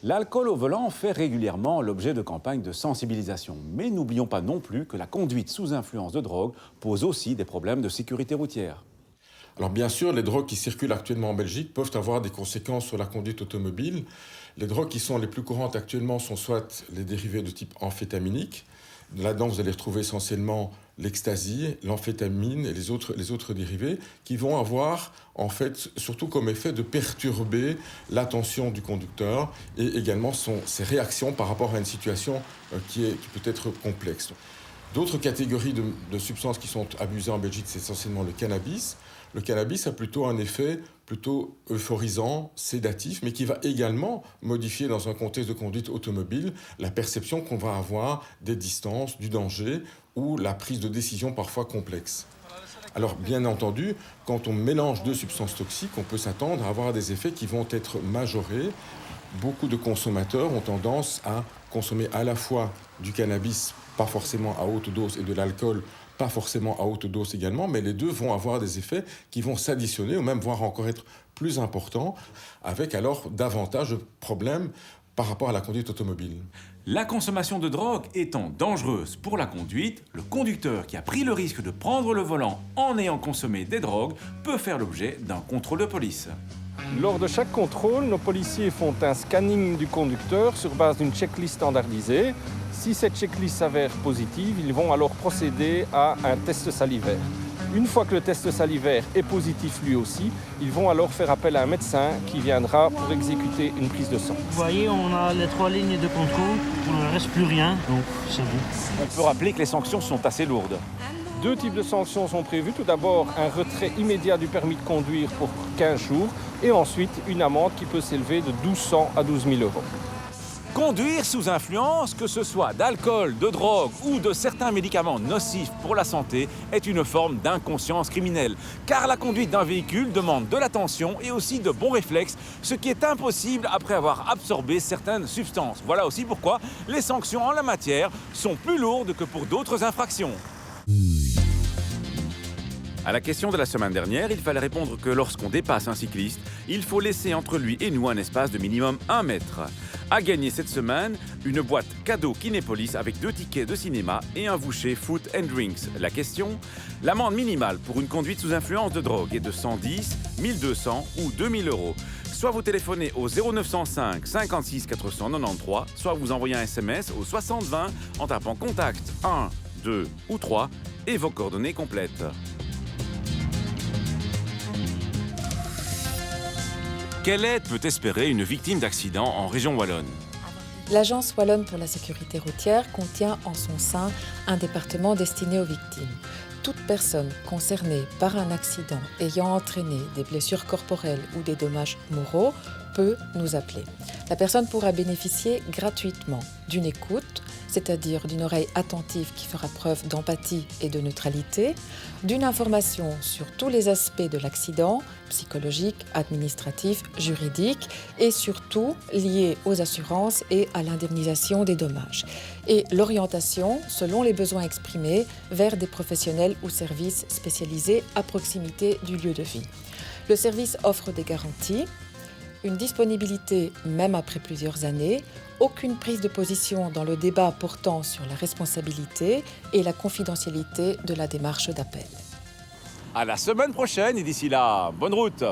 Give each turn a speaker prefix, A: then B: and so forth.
A: L'alcool au volant fait régulièrement l'objet de campagnes de sensibilisation. Mais n'oublions pas non plus que la conduite sous influence de drogue pose aussi des problèmes de sécurité routière.
B: Alors bien sûr, les drogues qui circulent actuellement en Belgique peuvent avoir des conséquences sur la conduite automobile. Les drogues qui sont les plus courantes actuellement sont soit les dérivés de type amphétaminique. Là-dedans, vous allez retrouver essentiellement l'ecstasy, l'amphétamine et les autres dérivés qui vont avoir, en fait, surtout comme effet de perturber l'attention du conducteur et également ses réactions par rapport à une situation qui peut être complexe. D'autres catégories de substances qui sont abusées en Belgique, c'est essentiellement le cannabis. Le cannabis a plutôt un effet plutôt euphorisant, sédatif, mais qui va également modifier dans un contexte de conduite automobile la perception qu'on va avoir des distances, du danger ou la prise de décision parfois complexe. Alors bien entendu, quand on mélange deux substances toxiques, on peut s'attendre à avoir des effets qui vont être majorés. Beaucoup de consommateurs ont tendance à consommer à la fois du cannabis, pas forcément à haute dose, et de l'alcool, pas forcément à haute dose également, mais les deux vont avoir des effets qui vont s'additionner ou même voire encore être plus importants, avec alors davantage de problèmes par rapport à la conduite automobile.
A: La consommation de drogue étant dangereuse pour la conduite, le conducteur qui a pris le risque de prendre le volant en ayant consommé des drogues peut faire l'objet d'un contrôle de police.
C: Lors de chaque contrôle, nos policiers font un scanning du conducteur sur base d'une checklist standardisée. Si cette checklist s'avère positive, ils vont alors procéder à un test salivaire. Une fois que le test salivaire est positif lui aussi, ils vont alors faire appel à un médecin qui viendra pour exécuter une prise de sang.
D: Vous voyez, on a les 3 lignes de contrôle, pour le reste plus rien, donc c'est bon.
A: On peut rappeler que les sanctions sont assez lourdes.
C: 2 types de sanctions sont prévues. Tout d'abord, un retrait immédiat du permis de conduire pour 15 jours et ensuite une amende qui peut s'élever de 1 200 à 12 000 euros.
A: Conduire sous influence, que ce soit d'alcool, de drogue ou de certains médicaments nocifs pour la santé, est une forme d'inconscience criminelle. Car la conduite d'un véhicule demande de l'attention et aussi de bons réflexes, ce qui est impossible après avoir absorbé certaines substances. Voilà aussi pourquoi les sanctions en la matière sont plus lourdes que pour d'autres infractions. À la question de la semaine dernière, il fallait répondre que lorsqu'on dépasse un cycliste, il faut laisser entre lui et nous un espace de minimum 1 mètre. À gagner cette semaine, une boîte cadeau Kinépolis avec 2 tickets de cinéma et un voucher Food and Drinks. La question, l'amende minimale pour une conduite sous influence de drogue est de 110, 1200 ou 2000 euros. Soit vous téléphonez au 0905 56 493, soit vous envoyez un SMS au 6020 en tapant contact 1, 2 ou 3 et vos coordonnées complètes. Quelle aide peut espérer une victime d'accident en région wallonne ?
E: L'Agence wallonne pour la sécurité routière contient en son sein un département destiné aux victimes. Toute personne concernée par un accident ayant entraîné des blessures corporelles ou des dommages moraux peut nous appeler. La personne pourra bénéficier gratuitement d'une écoute, c'est-à-dire d'une oreille attentive qui fera preuve d'empathie et de neutralité, d'une information sur tous les aspects de l'accident, psychologique, administratif, juridique, et surtout liés aux assurances et à l'indemnisation des dommages. Et l'orientation, selon les besoins exprimés, vers des professionnels ou services spécialisés à proximité du lieu de vie. Le service offre des garanties, une disponibilité même après plusieurs années, aucune prise de position dans le débat portant sur la responsabilité et la confidentialité de la démarche d'appel.
A: À la semaine prochaine et d'ici là, bonne route!